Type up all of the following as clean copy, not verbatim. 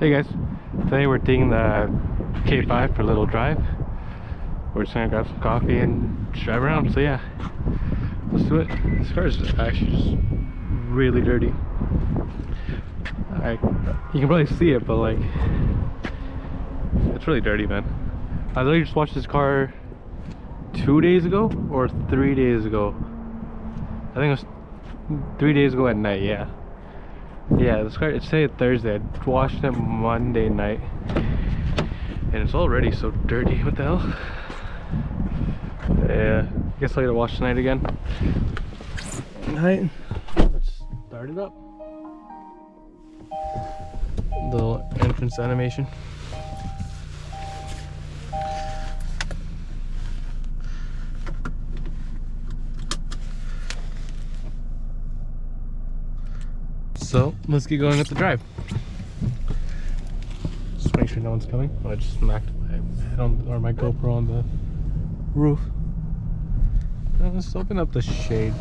Hey guys, today we're taking the K5 for a little drive. We're just gonna grab some coffee and drive around, so yeah, let's do it. This car is actually just really dirty. You can probably see it, but like, it's really dirty, man. I literally just watched this car 2 days ago or 3 days ago. I think it was 3 days ago at night, yeah. Yeah, this car, it's today Thursday. I washed it Monday night. And it's already so dirty. What the hell? Yeah, I guess I'll get to wash tonight again. Alright, let's start it up. Little entrance animation. So let's get going at the drive. Just make sure no one's coming. I just smacked my head on, or my GoPro on the roof. Let's open up the shade.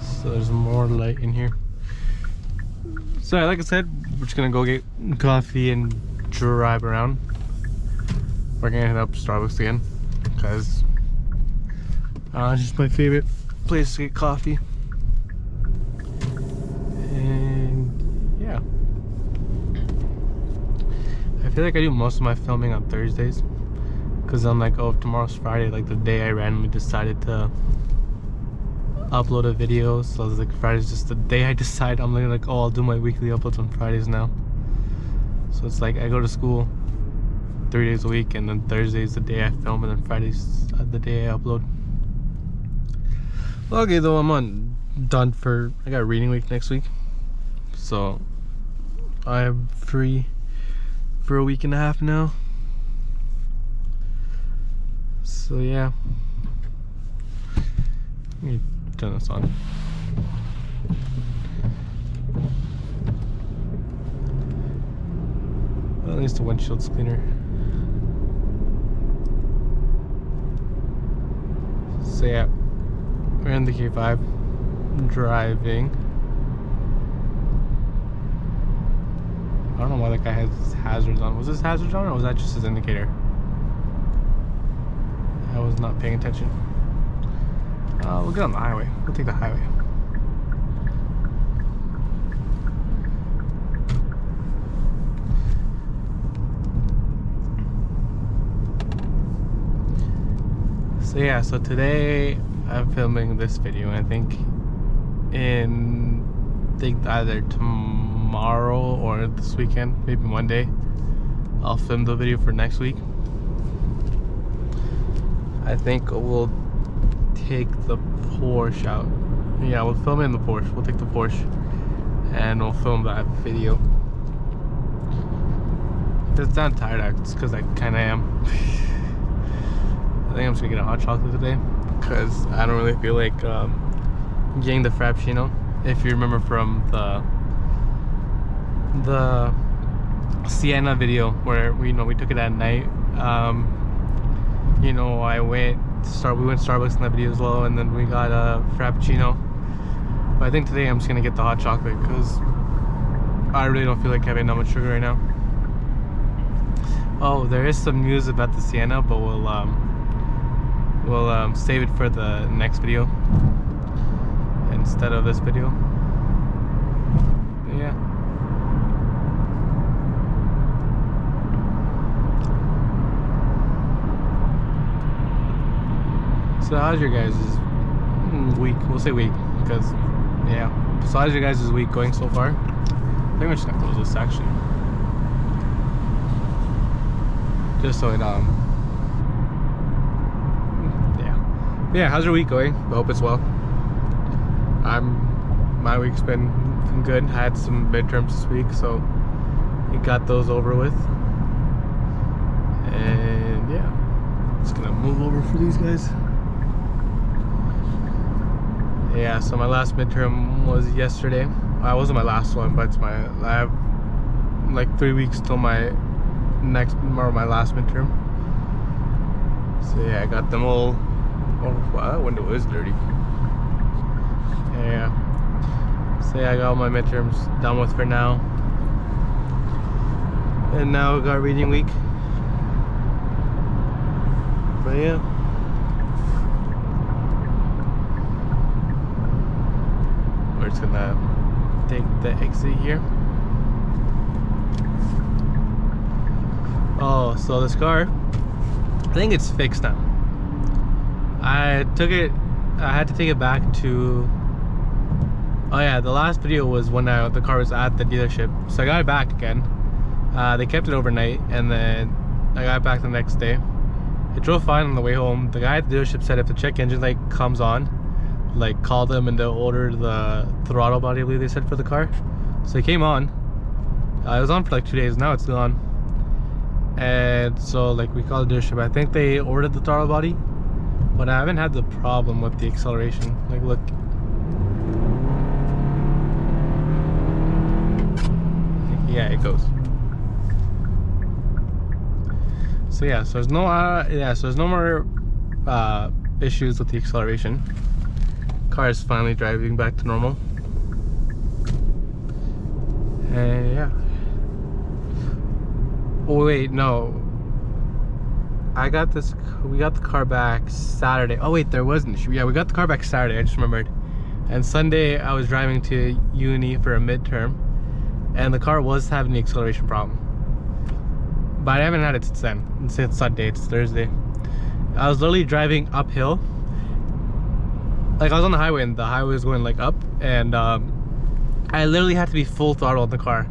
So there's more light in here. So like I said, we're just gonna go get coffee and drive around. We're gonna hit up Starbucks again because it's just my favorite place to get coffee. And yeah, I feel like I do most of my filming on Thursdays because I'm like, oh, tomorrow's Friday, like the day I randomly decided to upload a video. So I was like, Friday's just the day I decide. I'm like, oh, I'll do my weekly uploads on Fridays now. So it's like I go to school 3 days a week, and then Thursday's the day I film, and then Friday's the day I upload. Okay, though, done for, I got reading week next week, so I am free for a week and a half now. So yeah, let me turn this on. Well, at least the windshield's cleaner. So yeah, we're in the K5 driving. I don't know why that guy has his hazards on. Was his hazards on, or was that just his indicator? I was not paying attention. We'll get on the highway. We'll take the highway. So yeah, so today I'm filming this video, and I think either tomorrow or this weekend, maybe Monday, I'll film the video for next week. I think we'll take the Porsche out. Yeah, we'll film it in the Porsche. We'll take the Porsche and we'll film that video. If it's not tired, it's because I kind of am. I think I'm just gonna get a hot chocolate today because I don't really feel like getting the Frappuccino. If you remember from the Sienna video where we took it at night, we went Starbucks in that video as well, and then we got a Frappuccino. But I think today I'm just gonna get the hot chocolate because I really don't feel like having that much sugar right now. Oh, there is some news about the Sienna, but we'll save it for the next video instead of this video. But yeah. So how's your guys' week? We'll say week, because yeah. So how's your guys' week going so far? I think we're just gonna close this section, just so it yeah, how's your week going? I hope it's well. My week's been good. I had some midterms this week, so we got those over with. And yeah, just gonna move over for these guys. Yeah, so my last midterm was yesterday. It wasn't my last one, but I have like 3 weeks till my my last midterm. So yeah, I got them all. Oh wow, that window is dirty. Yeah. So yeah, I got all my midterms done with for now. And now I got reading week. But yeah. We're just gonna take the exit here. Oh, so this car, I think it's fixed now. I had to take it back to, oh yeah, the last video was when the car was at the dealership. So I got it back again. They kept it overnight, and then I got it back the next day. It drove fine on the way home. The guy at the dealership said if the check engine light comes on, like call them and they'll order the throttle body, I believe they said, for the car. So it came on. It was on for like 2 days. Now it's gone. And so like we called the dealership. I think they ordered the throttle body, but I haven't had the problem with the acceleration. Like, look. Yeah, it goes. So yeah, so there's no more issues with the acceleration. Car is finally driving back to normal. And yeah. Oh wait, no. We got the car back Saturday. Oh wait, there wasn't. Yeah, we got the car back Saturday, I just remembered. And Sunday I was driving to uni for a midterm, and the car was having the acceleration problem. But I haven't had it since then. Since Sunday, it's Thursday. I was literally driving uphill. Like, I was on the highway and the highway was going like up, and I literally had to be full throttle in the car.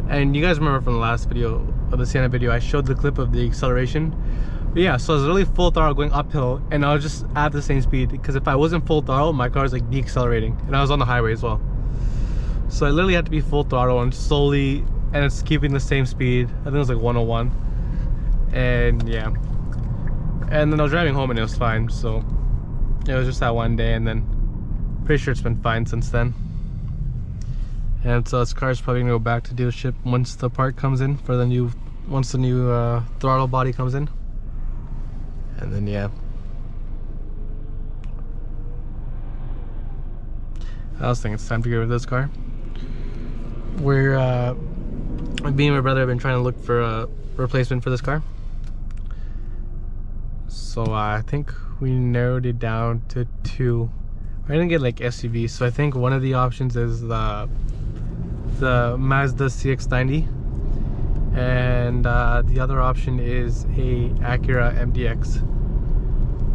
And you guys remember from the last video, or the Sienna video, I showed the clip of the acceleration. But yeah, so I was literally full throttle going uphill, and I was just at the same speed, because if I wasn't full throttle, my car was like deaccelerating, and I was on the highway as well. So I literally had to be full throttle and slowly, and it's keeping the same speed. I think it was like 101. And yeah, and then I was driving home and it was fine. So it was just that one day, and then pretty sure it's been fine since then. And so this car is probably gonna go back to dealership once the part comes in for the new, once the new throttle body comes in. And then yeah, I was thinking it's time to get rid of this car. We're me and my brother have been trying to look for a replacement for this car. So I think we narrowed it down to two. We're gonna get like SUVs. So I think one of the options is the Mazda CX-90, and the other option is a Acura MDX.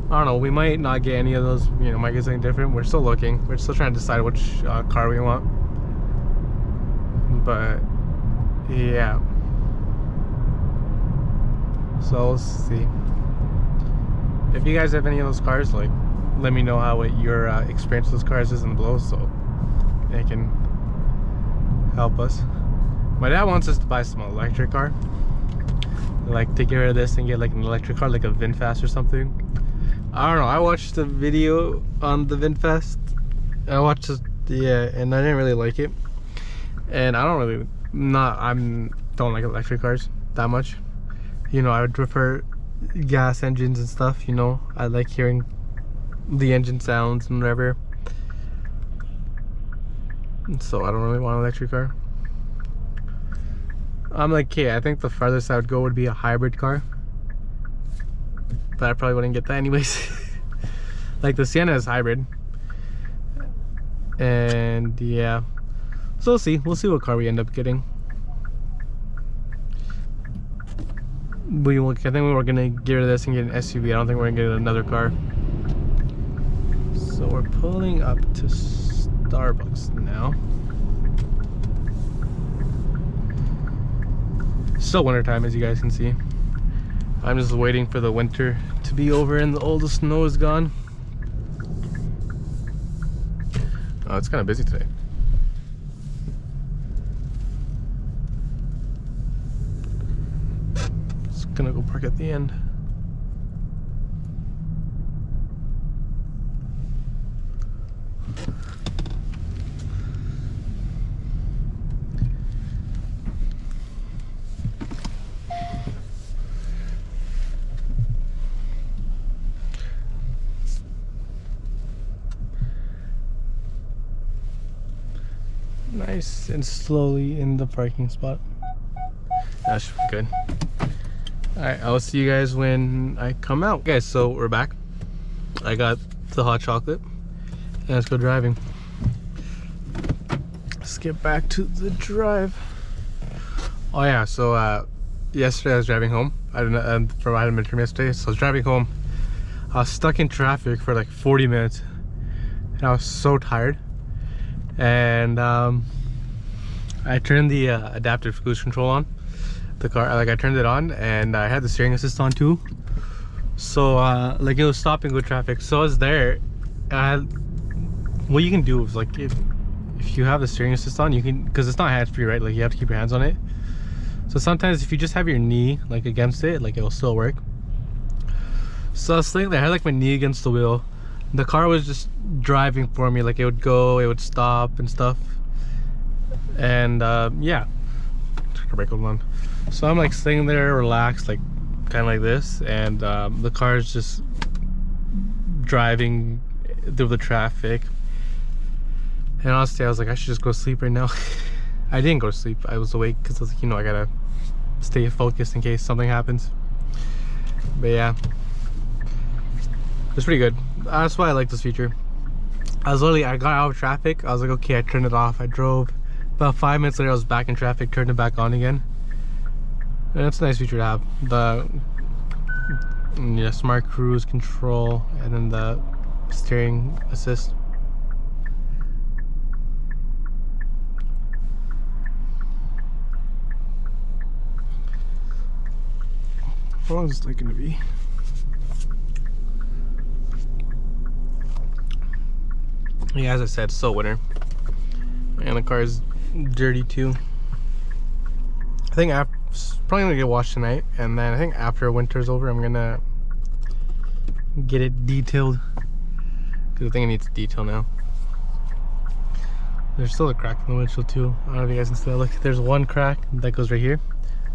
I don't know, we might not get any of those, you know, might get something different. We're still looking. We're still trying to decide which car we want. But yeah, so we'll see. If you guys have any of those cars, like, let me know how your experience with those cars is in the below, so they can help us. My dad wants us to buy some electric car, like to get rid of this and get like an electric car, like a VinFast or something. I don't know, I watched a video on the VinFast. I watched it, yeah, and I didn't really like it. And I don't really, don't like electric cars that much. You know, I would prefer gas engines and stuff, you know. I like hearing the engine sounds and whatever. So I don't really want an electric car. I'm like, okay, I think the farthest I would go would be a hybrid car. But I probably wouldn't get that anyways. Like the Sienna is hybrid. And yeah. So we'll see what car we end up getting. I think we were gonna get rid of this and get an SUV. I don't think we're gonna get another car. So we're pulling up to Starbucks now. Still wintertime, as you guys can see. I'm just waiting for the winter to be over and all the snow is gone. Oh, it's kind of busy today. Just gonna go park at the end. nice and slowly in the parking spot. That should be good. Alright, I'll see you guys when I come out. Guys, so we're back. I got the hot chocolate and let's go driving. Let's get back to the drive. Oh yeah, so yesterday I was driving home. I had a midterm yesterday, so I was driving home. I was stuck in traffic for like 40 minutes and I was so tired. And I turned the adaptive cruise control on the car. Like I turned it on and I had the steering assist on too. So like it was stop and go traffic. So I was there. What you can do is like if you have the steering assist on, you can, because it's not hands-free, right? Like you have to keep your hands on it. So sometimes if you just have your knee like against it, like it'll still work. So I was sitting there, I had like my knee against the wheel. The car was just driving for me, like it would go, it would stop and stuff. And yeah, took a break, hold on. So I'm like sitting there relaxed, like kind of like this, and the car is just driving through the traffic. And honestly, I was like, I should just go to sleep right now. I didn't go to sleep, I was awake because I was like, you know, I gotta stay focused in case something happens. But yeah, it's pretty good. That's why I like this feature. I got out of traffic, I was like, okay, I turned it off, I drove. About 5 minutes later I was back in traffic, turned it back on again. And that's a nice feature to have. The smart cruise control and then the steering assist. How long is this like gonna be? Yeah, as I said, it's still winter. And the car is dirty too. I think I'm probably gonna get washed tonight, and then I think after winter's over I'm gonna get it detailed, because I think it needs detail now. There's still a crack in the windshield too. I don't know if you guys can see that. Look, there's one crack that goes right here.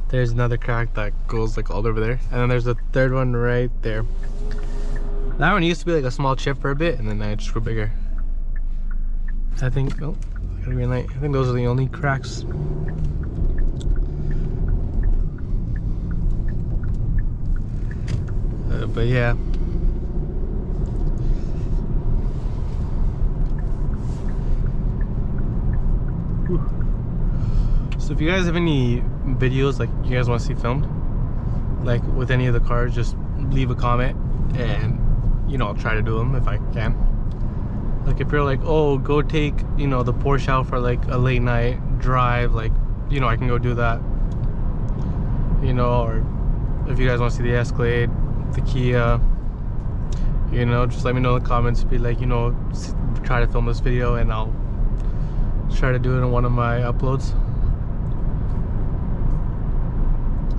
There's another crack that goes like all over there, and then there's a third one right there. That one used to be like a small chip for a bit, and then it just grew bigger. I think, oh, I got a green light. I think those are the only cracks. But yeah. Whew. So if you guys have any videos like you guys want to see filmed, like with any of the cars, just leave a comment and, you know, I'll try to do them if I can. Like if you're like, oh, go take, you know, the Porsche out for like a late night drive, like, you know, I can go do that. You know, or if you guys want to see the Escalade, the Kia, you know, just let me know in the comments. Be like, you know, try to film this video and I'll try to do it in one of my uploads.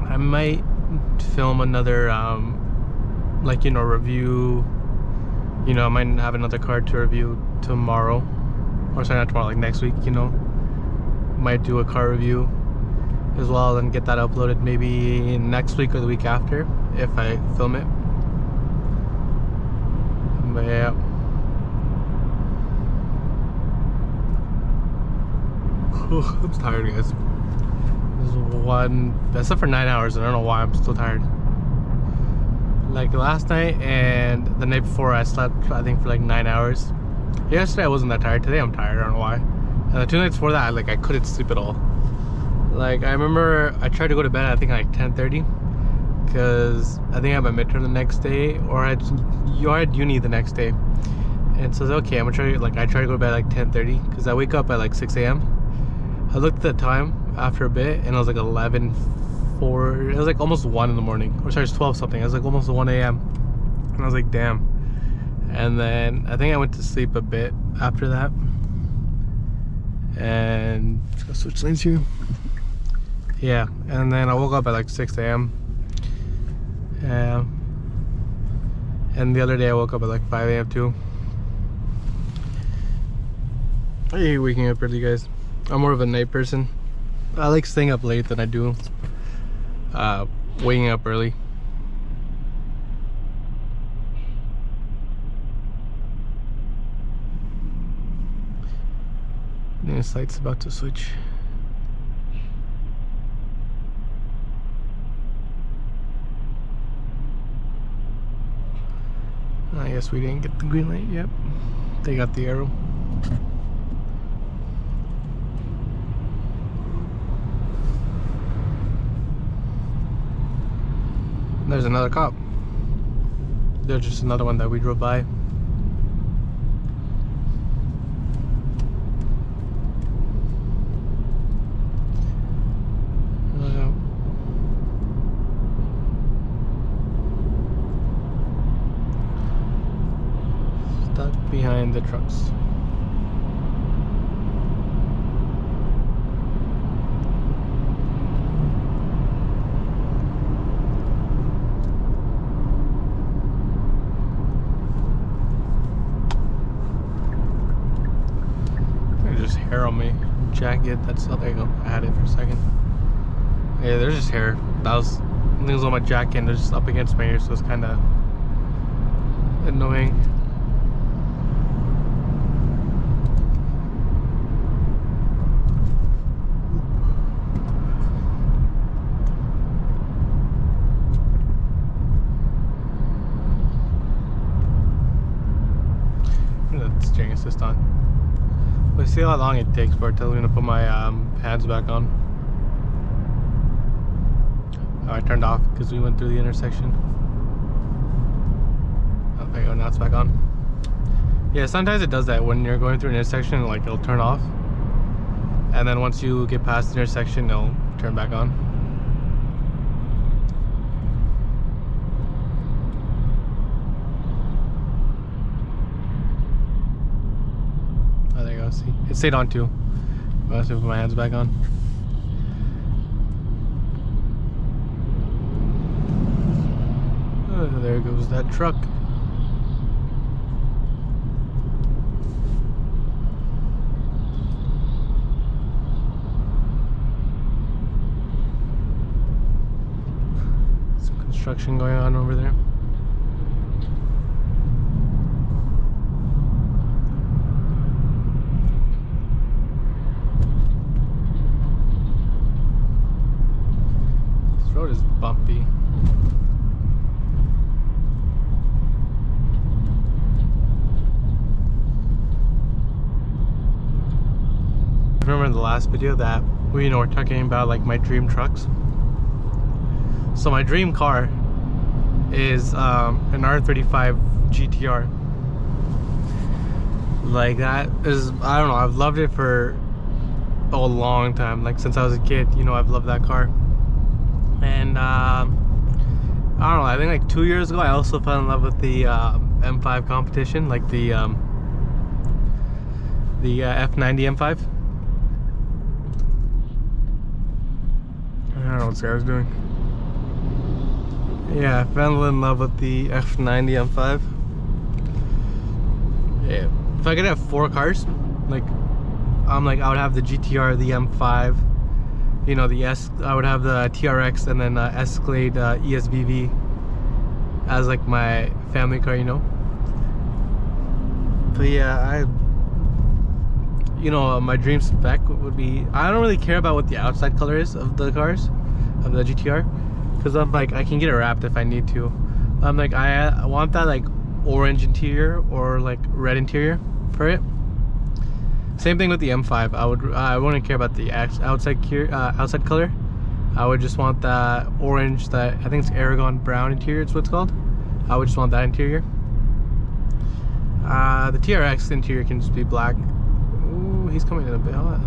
I might film another like, you know, review. You know, I might have another car to review tomorrow, or sorry, not tomorrow, like next week. You know, might do a car review as well and get that uploaded maybe next week or the week after if I film it. But yeah, I'm tired, guys. This is one, except for 9 hours. I don't know why I'm still tired. Like last night and the night before I slept, I think, for like 9 hours. Yesterday I wasn't that tired. Today I'm tired, I don't know why. And the 2 nights before that, I couldn't sleep at all. Like I remember I tried to go to bed, I think like 10:30, because I think I had my midterm the next day, or I had uni the next day. And so I was like, okay, I'm gonna try to, like, I try to go to bed like 10:30 because I wake up at like 6 a.m. I looked at the time after a bit and it was like 11:04. It was like almost 1 in the morning, or sorry, it's 12 something. It was like almost 1 a.m. and I was like, damn. And then I think I went to sleep a bit after that. And just gotta switch lanes here. Yeah, and then I woke up at like 6 a.m. And the other day I woke up at like 5 a.m. too. I hate waking up early, guys. I'm more of a night person. I like staying up late than I do waking up early. brightness light's about to switch. I guess we didn't get the green light. Yep, they got the arrow. There's another cop. There's just another one that we drove by. Stuck behind the trucks. There's hair on my jacket. That's oh, there you go. I had it for a second. Yeah, there's just hair. That was things on my jacket and they're just up against my ear, so it's kind of annoying. Steering assist on. Let's see how long it takes for it till I'm gonna put my hands back on. Oh, I turned off because we went through the intersection. Oh, there you go. Now it's back on. Yeah, sometimes it does that when you're going through an intersection. Like it'll turn off, and then once you get past the intersection, it'll turn back on. See, it stayed on too. I have to put my hands back on. Oh, there goes that truck. Some construction going on over there. Road is bumpy. I remember in the last video that we were talking about like my dream trucks. So my dream car is an R35 GTR. Like that is, I don't know, I've loved it for a long time. Like since I was a kid, you know, I've loved that car. And I don't know, I think like 2 years ago I also fell in love with the M5 competition, like the F90 M5. I don't know what this guy was doing. Yeah, I fell in love with the F90 M5. Yeah, if I could have 4 cars, like I would have the GTR, the M5, you know, the I would have the TRX, and then Escalade ESVV as like my family car, you know. But yeah, you know, my dream spec would be, I don't really care about what the outside color is of the cars, of the GTR, because I'm like, I can get it wrapped if I need to. I'm like, I want that like orange interior or like red interior for it. Same thing with the M5. I wouldn't care about the outside color. I would just want that orange, that I think it's Aragon brown interior, it's what it's called. I would just want that interior. The TRX interior can just be black. Ooh, he's coming in a bit. Hold on.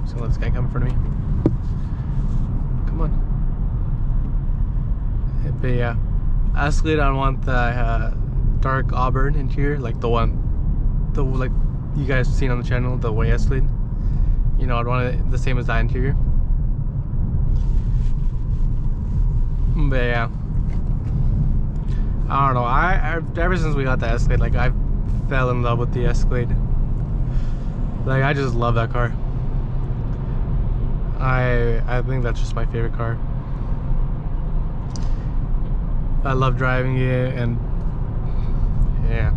So let this guy come in front of me. Come on. But yeah, Escalade, I want the dark auburn interior, like like you guys have seen on the channel, the way Escalade. You know, I'd want it the same as that interior. But yeah, I don't know. I ever since we got the Escalade, like I fell in love with the Escalade. Like I just love that car. I think that's just my favorite car. I love driving it, and yeah.